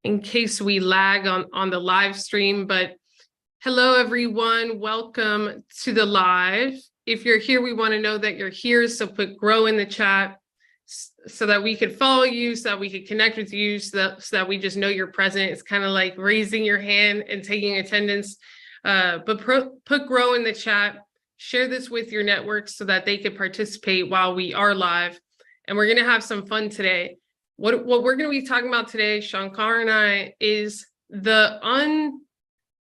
in case we lag on the live stream, but hello everyone, welcome to the live. If you're here, we want to know that you're here, so put grow in the chat so that we could follow you, so that we could connect with you, so that we just know you're present. It's kind of like raising your hand and taking attendance, but put grow in the chat, share this with your network so that they could participate while we are live. And we're going to have some fun today. What we're going to be talking about today, Shankar and I, is the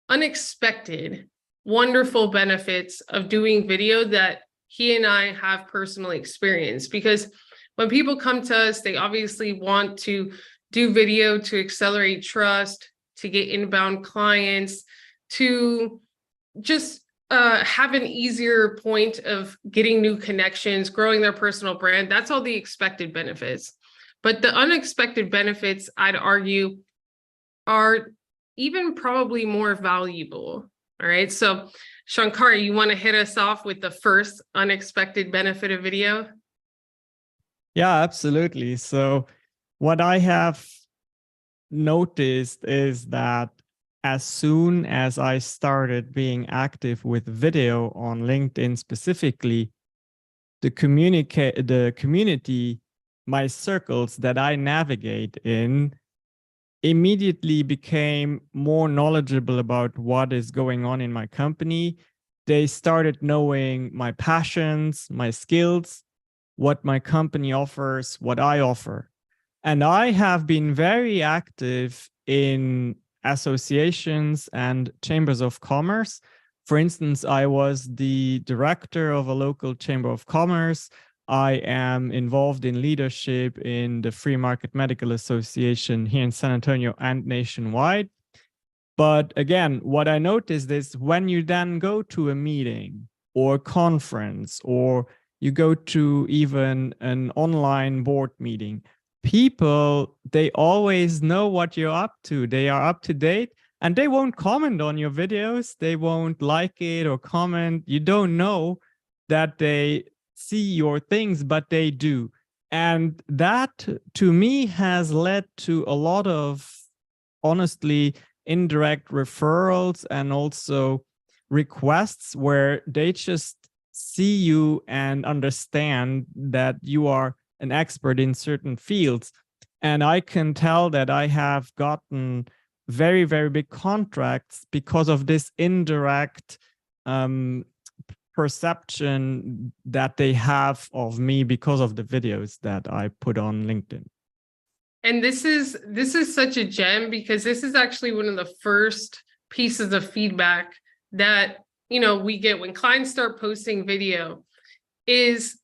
unexpected, wonderful benefits of doing video that he and I have personally experienced. Because when people come to us, they obviously want to do video to accelerate trust, to get inbound clients, to just have an easier point of getting new connections, growing their personal brand. That's all the expected benefits. But the unexpected benefits, I'd argue, are even probably more valuable. All right. So Shankar, you want to hit us off with the first unexpected benefit of video? Yeah, absolutely. So what I have noticed is that as soon as I started being active with video on LinkedIn specifically, the community, my circles that I navigate in, immediately became more knowledgeable about what is going on in my company. They started knowing my passions, my skills, what my company offers, what I offer. And I have been very active in associations and chambers of commerce. For instance, I was the director of a local chamber of commerce. I am involved in leadership in the Free Market Medical Association here in San Antonio and nationwide. But again, what I noticed is when you then go to a meeting or a conference, or you go to even an online board meeting, people, they always know what you're up to. They are up to date, and they won't comment on your videos. They won't like it or comment. You don't know that they see your things, but they do. And that, to me, has led to a lot of, honestly, indirect referrals and also requests where they just see you and understand that you are an expert in certain fields. And I can tell that I have gotten very, very big contracts because of this indirect perception that they have of me because of the videos that I put on LinkedIn. And this is such a gem, because this is actually one of the first pieces of feedback that, we get when clients start posting video is,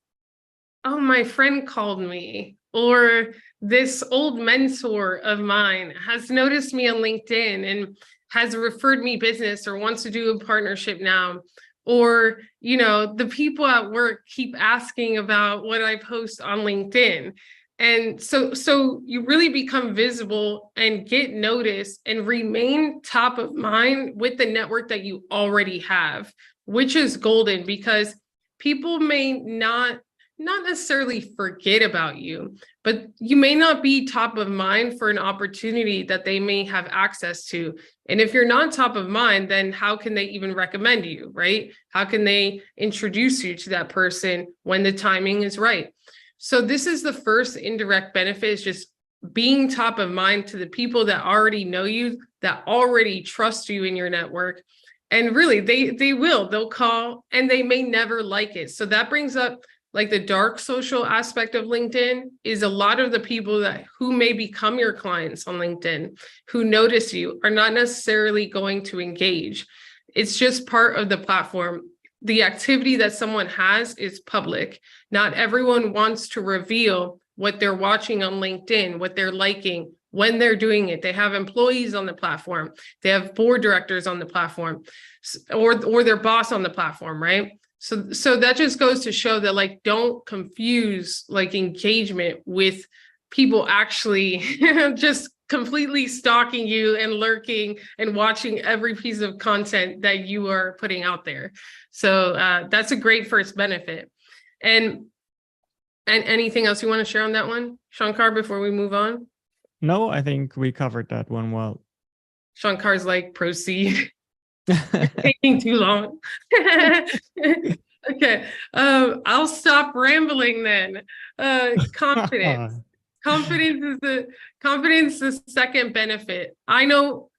oh, my friend called me, or this old mentor of mine has noticed me on LinkedIn and has referred me business or wants to do a partnership now. Or, the people at work keep asking about what I post on LinkedIn. And so you really become visible and get noticed and remain top of mind with the network that you already have, which is golden, because people may not necessarily forget about you, but you may not be top of mind for an opportunity that they may have access to. And if you're not top of mind, then how can they even recommend you, right? How can they introduce you to that person when the timing is right? So this is the first indirect benefit, is just being top of mind to the people that already know you, that already trust you in your network. And really, they'll call, and they may never like it. So that brings up like the dark social aspect of LinkedIn, is a lot of the people who may become your clients on LinkedIn, who notice you, are not necessarily going to engage. It's just part of the platform. The activity that someone has is public. Not everyone wants to reveal what they're watching on LinkedIn, what they're liking, when they're doing it. They have employees on the platform. They have board directors on the platform, or their boss on the platform, right? So that just goes to show that, like, don't confuse like engagement with people actually just completely stalking you and lurking and watching every piece of content that you are putting out there. So that's a great first benefit. And anything else you want to share on that one, Shankar, before we move on? No, I think we covered that one well. Shankar's like, proceed. Taking too long. Okay. I'll stop rambling then. Confidence. Confidence is the second benefit. I know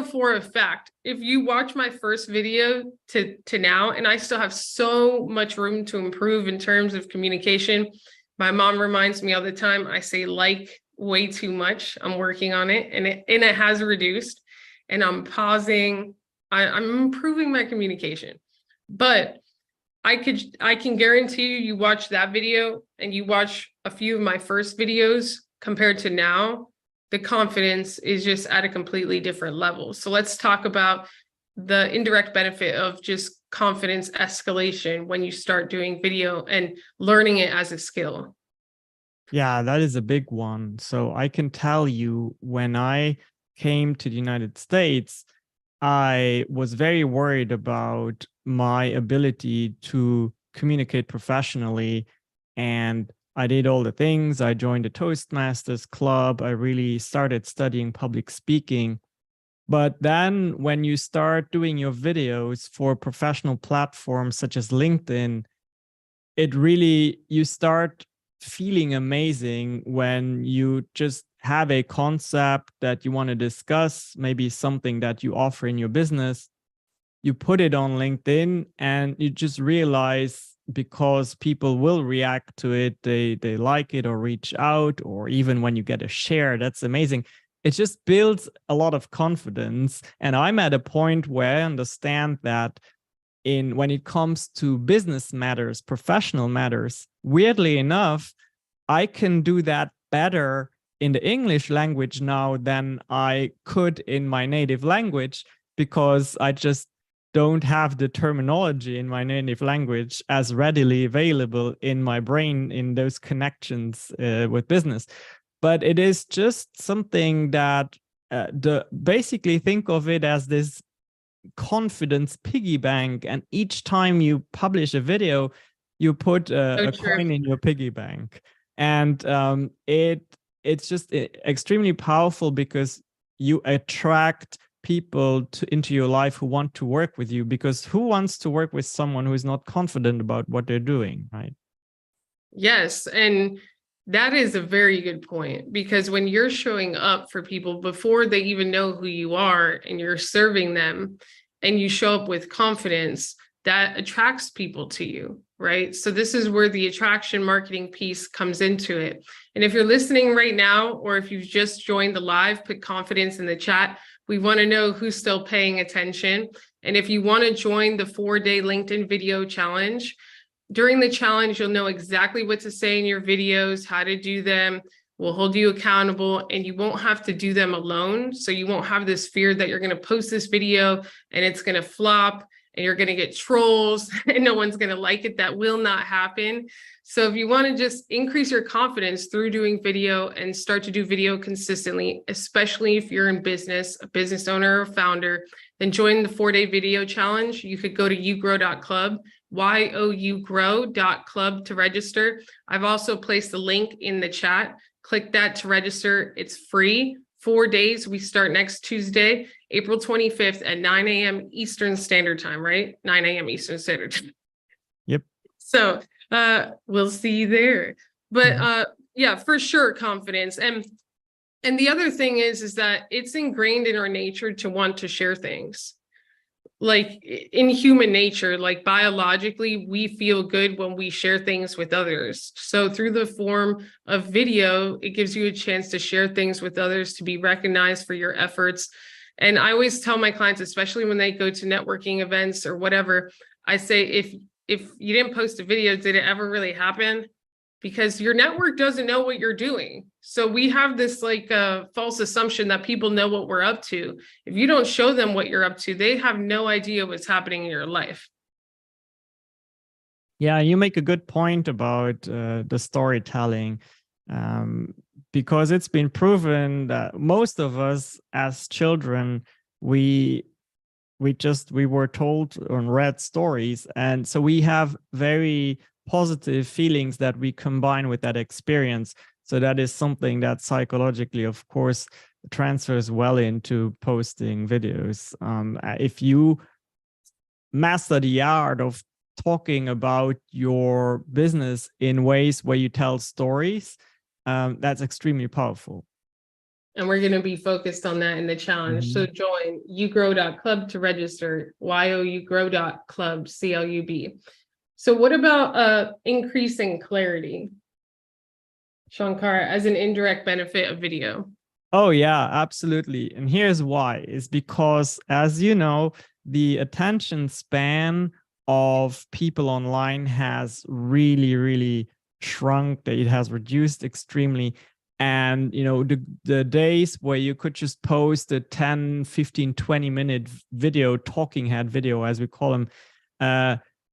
for a fact, if you watch my first video to now, and I still have so much room to improve in terms of communication. My mom reminds me all the time, I say like way too much. I'm working on it, and it has reduced, and I'm pausing. I'm improving my communication. But I can guarantee you watch that video and you watch a few of my first videos compared to now, the confidence is just at a completely different level. So let's talk about the indirect benefit of just confidence escalation when you start doing video and learning it as a skill. Yeah, that is a big one. So I can tell you, when I came to the United States, I was very worried about my ability to communicate professionally. And I did all the things. I joined the Toastmasters Club. I really started studying public speaking. But then when you start doing your videos for professional platforms such as LinkedIn, you start feeling amazing when you just have a concept that you want to discuss, maybe something that you offer in your business. You put it on LinkedIn and you just realize, because people will react to it, they like it or reach out, or even when you get a share, that's amazing. It just builds a lot of confidence. And I'm at a point where I understand that when it comes to business matters, professional matters, weirdly enough, I can do that better in the English language now than I could in my native language, because I just don't have the terminology in my native language as readily available in my brain in those connections with business. But it is just something that basically think of it as this confidence piggy bank, and each time you publish a video, you put a coin in your piggy bank. And it's just extremely powerful, because you attract people into your life who want to work with you, because who wants to work with someone who is not confident about what they're doing, right? Yes, and that is a very good point, because when you're showing up for people before they even know who you are and you're serving them, and you show up with confidence, that attracts people to you, right? So this is where the attraction marketing piece comes into it. And if you're listening right now, or if you've just joined the live, put confidence in the chat. We want to know who's still paying attention. And if you want to join the 4-day LinkedIn video challenge, during the challenge, you'll know exactly what to say in your videos, how to do them. We'll hold you accountable, and you won't have to do them alone. So you won't have this fear that you're going to post this video and it's going to flop and you're going to get trolls and no one's going to like it. That will not happen. So if you want to just increase your confidence through doing video and start to do video consistently, especially if you're in business, a business owner or founder, then join the 4-day video challenge. You could go to yougrow.club, yougrow.club to register. I've also placed the link in the chat. Click that to register. It's free. 4 days. We start next Tuesday, April 25th at 9 a.m. Eastern Standard Time, right? 9 a.m. Eastern Standard Time. Yep. So we'll see you there. But yeah, for sure, confidence. And the other thing is that it's ingrained in our nature to want to share things. Like in human nature, like biologically, we feel good when we share things with others. So through the form of video, it gives you a chance to share things with others, to be recognized for your efforts. And I always tell my clients, especially when they go to networking events or whatever, I say, if you didn't post a video, did it ever really happen? Because your network doesn't know what you're doing. So we have this like false assumption that people know what we're up to. If you don't show them what you're up to, they have no idea what's happening in your life. Yeah, you make a good point about the storytelling, because it's been proven that most of us as children, we were told and read stories, and so we have very positive feelings that we combine with that experience. So that is something that psychologically, of course, transfers well into posting videos. If you master the art of talking about your business in ways where you tell stories, that's extremely powerful. And we're going to be focused on that in the challenge. So join yougrow.club to register, yougrow.club, CLUB. So what about increasing clarity, Shankar, as an indirect benefit of video? Oh, yeah, absolutely. And here's why. Is because, as you know, the attention span of people online has really, really shrunk. It has reduced extremely. And, the days where you could just post a 10, 15, 20-minute video, talking head video, as we call them,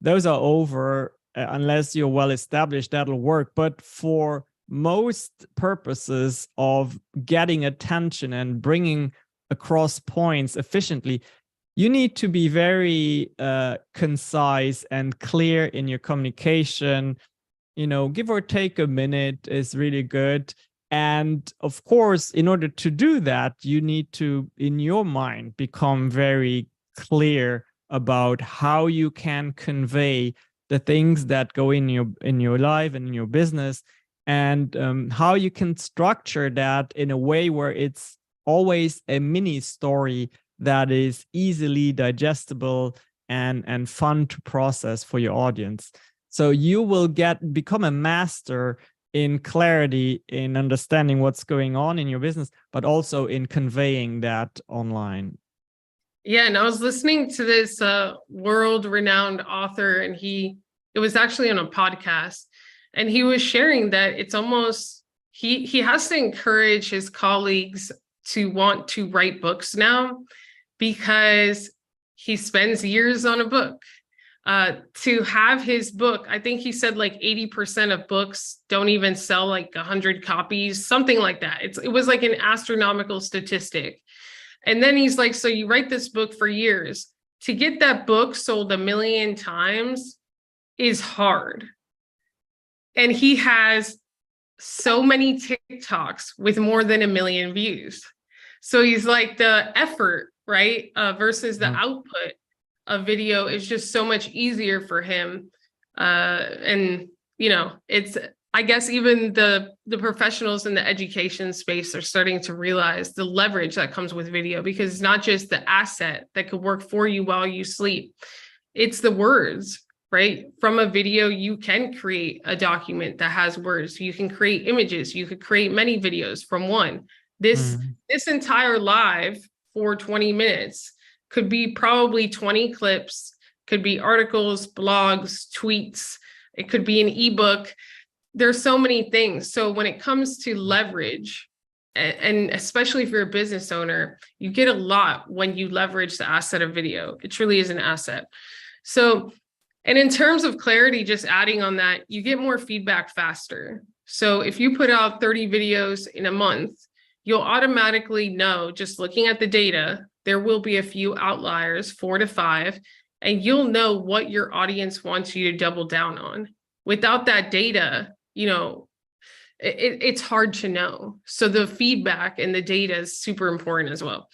those are over. Unless you're well established, that'll work. But for most purposes of getting attention and bringing across points efficiently, you need to be very concise and clear in your communication. Give or take a minute is really good. And of course, in order to do that, you need to, in your mind, become very clear about how you can convey the things that go in your life and in your business, and how you can structure that in a way where it's always a mini story that is easily digestible and fun to process for your audience. So you will become a master in clarity, in understanding what's going on in your business, but also in conveying that online. Yeah, and I was listening to this world-renowned author, and it was actually on a podcast, and he was sharing that it's almost, he has to encourage his colleagues to want to write books now, because he spends years on a book. To have his book, I think he said like 80% of books don't even sell like 100 copies, something like that. It was like an astronomical statistic. And then he's like, so you write this book for years. To get that book sold 1 million times is hard. And he has so many TikToks with more than 1 million views. So he's like, the effort, right, versus the output of video is just so much easier for him. And, it's, I guess even the professionals in the education space are starting to realize the leverage that comes with video, because it's not just the asset that could work for you while you sleep. It's the words, right? From a video, you can create a document that has words. You can create images. You could create many videos from one. This entire live for 20 minutes could be probably 20 clips, could be articles, blogs, tweets. It could be an ebook. There's so many things. So when it comes to leverage, and especially if you're a business owner, you get a lot when you leverage the asset of video. It truly is an asset. So, and in terms of clarity, just adding on that, you get more feedback faster. So if you put out 30 videos in a month, you'll automatically know, just looking at the data, there will be a few outliers, 4 to 5, and you'll know what your audience wants you to double down on. Without that data, it's hard to know. So the feedback and the data is super important as well.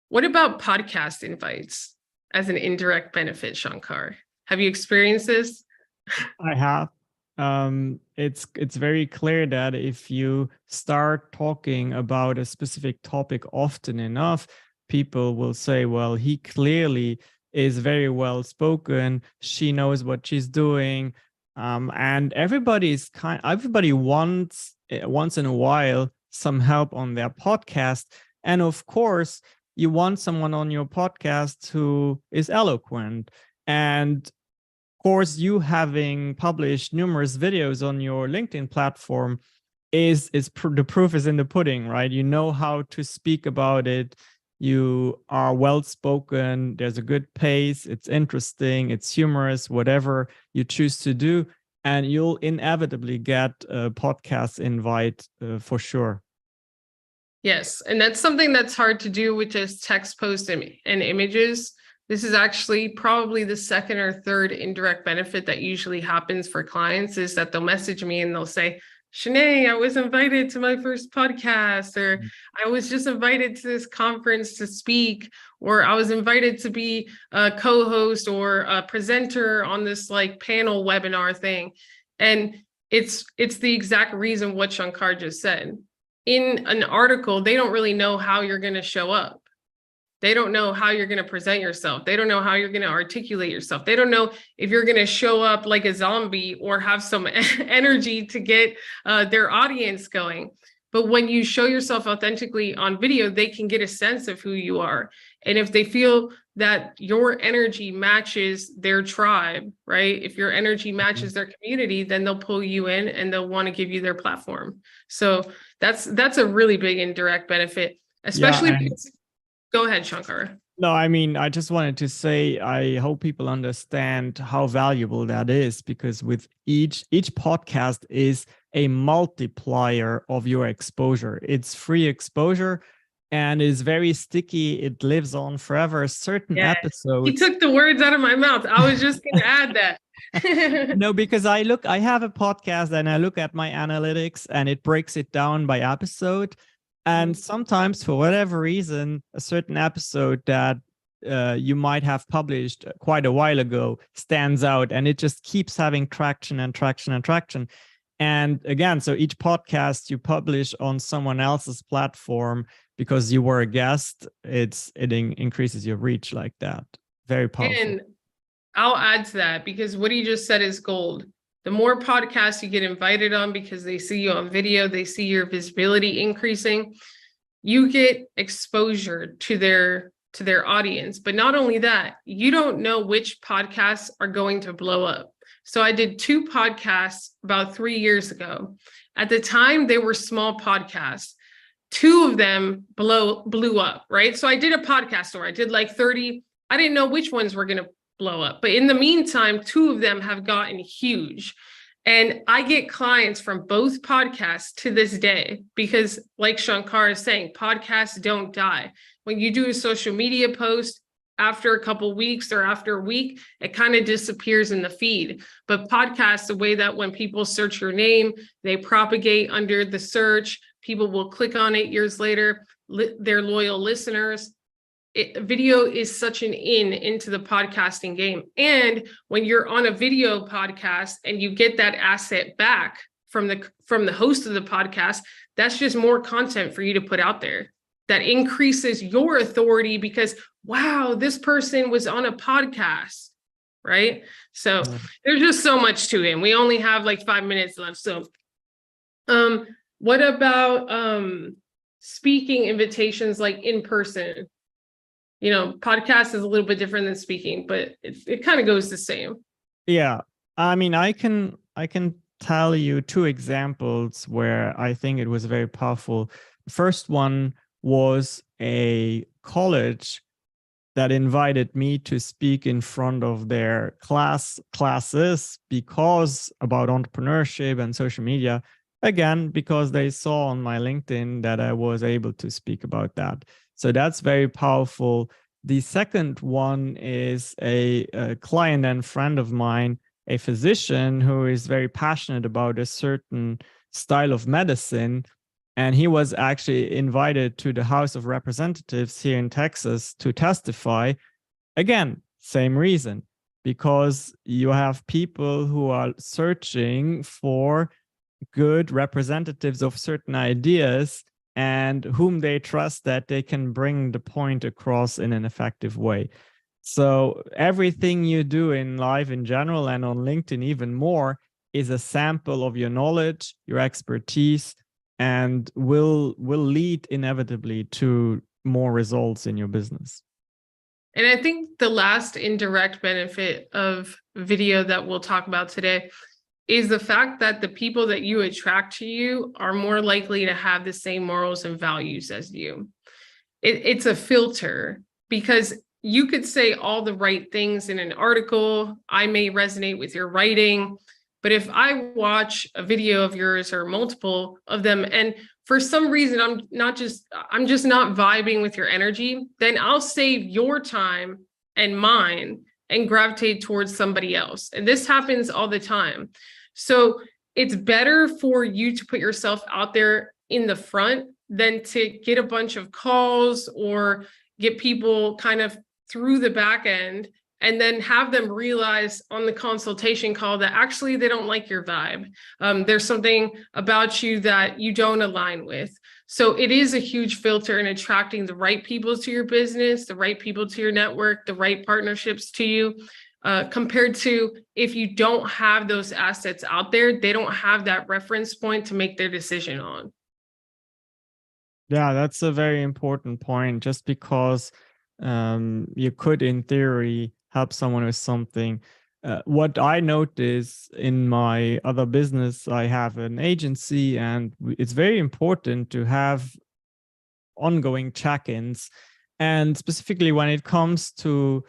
What about podcast invites as an indirect benefit, Shankar? Have you experienced this? I have. It's very clear that if you start talking about a specific topic often enough, people will say, well, he clearly is very well spoken. She knows what she's doing. And everybody wants once in a while some help on their podcast. And of course, you want someone on your podcast who is eloquent. And of course, you having published numerous videos on your LinkedIn platform the proof is in the pudding, right? You know how to speak about it. You are well spoken. There's a good pace. It's interesting. It's humorous, whatever you choose to do. And you'll inevitably get a podcast invite for sure. Yes. And that's something that's hard to do with just text posts and images. This is actually probably the second or third indirect benefit that usually happens for clients, is that they'll message me and they'll say, Shanee, I was invited to my first podcast, or I was just invited to this conference to speak, or I was invited to be a co-host or a presenter on this like panel webinar thing. And it's the exact reason what Shankar just said. In an article, they don't really know how you're going to show up. They don't know how you're going to present yourself. They don't know how you're going to articulate yourself. They don't know if you're going to show up like a zombie or have some energy to get their audience going. But when you show yourself authentically on video, they can get a sense of who you are. And if they feel that your energy matches their tribe, right? If your energy matches their community, then they'll pull you in and they'll want to give you their platform. So that's a really big indirect benefit, especially because, go ahead, Shankar. No, I mean, I just wanted to say, I hope people understand how valuable that is, because with each podcast is a multiplier of your exposure. It's free exposure and is very sticky. It lives on forever. Certain episodes. He took the words out of my mouth. I was just going to add that. No, because I have a podcast and I look at my analytics and it breaks it down by episode. And sometimes, for whatever reason, a certain episode that you might have published quite a while ago stands out, and it just keeps having traction and traction and traction. And again, so each podcast you publish on someone else's platform because you were a guest, it increases your reach like that. Very powerful. And I'll add to that, because what he just said is gold. The more podcasts you get invited on because they see you on video, they see your visibility increasing, you get exposure to their audience. But not only that, you don't know which podcasts are going to blow up. So I did 2 podcasts about 3 years ago. At the time, they were small podcasts. 2 of them blew up, right? So I did a podcast where I did like 30. I didn't know which ones were going to blow up. But in the meantime, 2 of them have gotten huge. And I get clients from both podcasts to this day, because like Shankar is saying, podcasts don't die. When you do a social media post, after a couple of weeks or after a week, it kind of disappears in the feed. But podcasts, the way that when people search your name, they propagate under the search, people will click on it years later, they're loyal listeners. Video is such an into the podcasting game. And when you're on a video podcast and you get that asset back from the host of the podcast, that's just more content for you to put out there. That increases your authority because, wow, this person was on a podcast, right? So there's just so much to it. And we only have like 5 minutes left. So what about speaking invitations like in person? You know, podcast is a little bit different than speaking, but it kind of goes the same. Yeah. I mean, I can tell you 2 examples where I think it was very powerful. The first one was a college that invited me to speak in front of their classes because about entrepreneurship and social media. Again, because they saw on my LinkedIn that I was able to speak about that. So that's very powerful. The second one is a client and friend of mine, a physician who is very passionate about a certain style of medicine. And he was actually invited to the House of Representatives here in Texas to testify. Again, same reason, because you have people who are searching for good representatives of certain ideas and whom they trust that they can bring the point across in an effective way. So everything you do in life in general and on LinkedIn even more is a sample of your knowledge, your expertise, and will lead inevitably to more results in your business. And I think the last indirect benefit of video that we'll talk about today is the fact that the people that you attract to you are more likely to have the same morals and values as you. It's a filter, because you could say all the right things in an article. I may resonate with your writing, but if I watch a video of yours or multiple of them, and for some reason I'm just not vibing with your energy, then I'll save your time and mine and gravitate towards somebody else. And this happens all the time. So it's better for you to put yourself out there in the front than to get a bunch of calls or get people kind of through the back end and then have them realize on the consultation call that actually they don't like your vibe. There's something about you that you don't align with. So it is a huge filter in attracting the right people to your business, the right people to your network, the right partnerships to you. Compared to if you don't have those assets out there, they don't have that reference point to make their decision on. Yeah, that's a very important point. Just because you could, in theory, help someone with something. What I notice in my other business, I have an agency, and it's very important to have ongoing check-ins. And specifically when it comes to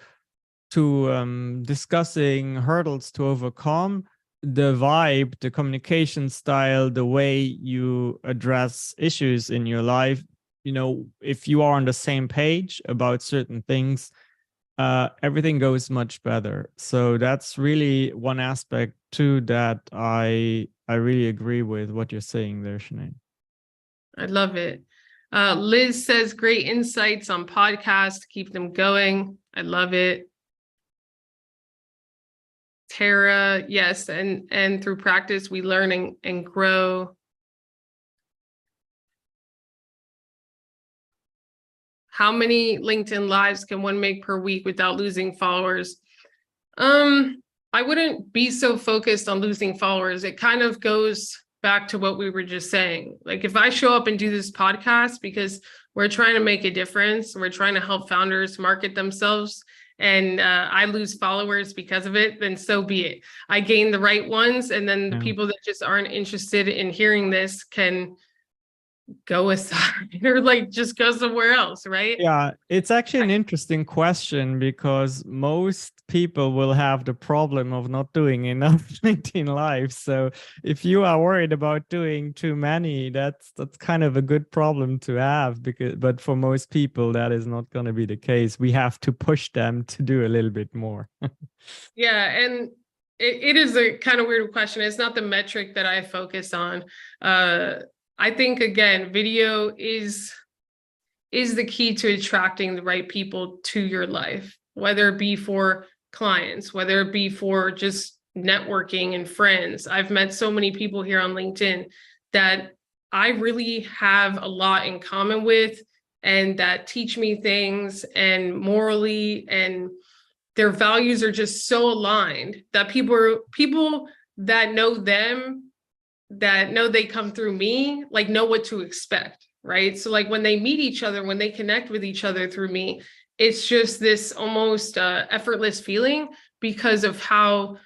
discussing hurdles to overcome, the vibe, the communication style, the way you address issues in your life, if you are on the same page about certain things, everything goes much better. So that's really one aspect too that I really agree with what you're saying there, Shanee. I love it. Liz says, great insights on podcast. Keep them going. I love it. Tara, yes, and through practice, we learn and grow. How many LinkedIn lives can one make per week without losing followers? I wouldn't be so focused on losing followers. It kind of goes back to what we were just saying. Like if I show up and do this podcast because we're trying to make a difference, we're trying to help founders market themselves, and I lose followers because of it, then so be it. I gain the right ones, and then the people that just aren't interested in hearing this can go aside or like just go somewhere else, right? Yeah, it's actually an interesting question, because most people will have the problem of not doing enough LinkedIn Live. So if you are worried about doing too many, that's kind of a good problem to have, but for most people that is not going to be the case. We have to push them to do a little bit more. Yeah, and it is a kind of weird question. It's not the metric that I focus on. I think, again, video is the key to attracting the right people to your life, whether it be for clients, whether it be for just networking and friends. I've met so many people here on LinkedIn that I really have a lot in common with, and that teach me things, and morally, and their values are just so aligned that people that know them, that know they come through me, like know what to expect, right? So like when they meet each other, when they connect with each other through me, it's just this almost effortless feeling because of how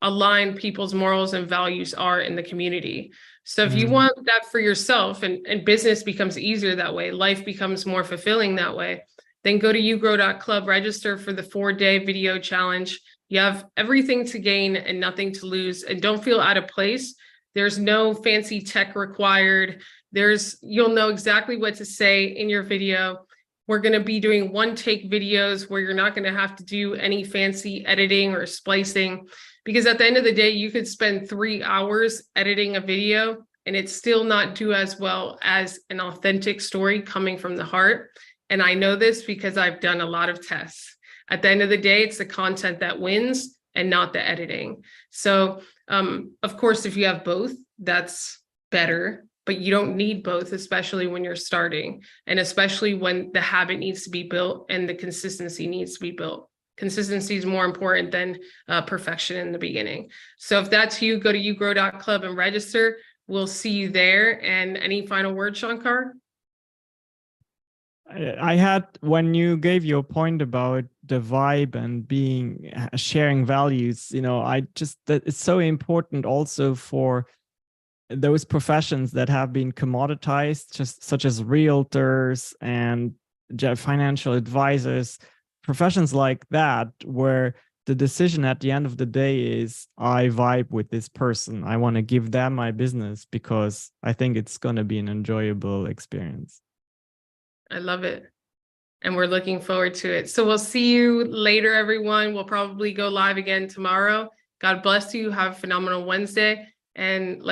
aligned people's morals and values are in the community. So if you want that for yourself, and business becomes easier that way, life becomes more fulfilling that way, then go to yougrow.club, register for the 4-day video challenge. You have everything to gain and nothing to lose, and don't feel out of place. There's no fancy tech required. You'll know exactly what to say in your video. We're going to be doing one-take videos where you're not going to have to do any fancy editing or splicing, because at the end of the day, you could spend 3 hours editing a video and it still not do as well as an authentic story coming from the heart. And I know this because I've done a lot of tests. At the end of the day, it's the content that wins and not the editing. So, of course, if you have both, that's better, but you don't need both, especially when you're starting, and especially when the habit needs to be built and the consistency needs to be built. Consistency is more important than perfection in the beginning. So if that's you, go to yougrow.club and register. We'll see you there. And any final words, Shankar? I had, when you gave your point about the vibe and sharing values, that it's so important also for those professions that have been commoditized, just such as realtors and financial advisors, professions like that, where the decision at the end of the day is, I vibe with this person. I want to give them my business because I think it's going to be an enjoyable experience. I love it. And we're looking forward to it. So we'll see you later, everyone. We'll probably go live again tomorrow. God bless you. Have a phenomenal Wednesday. and let's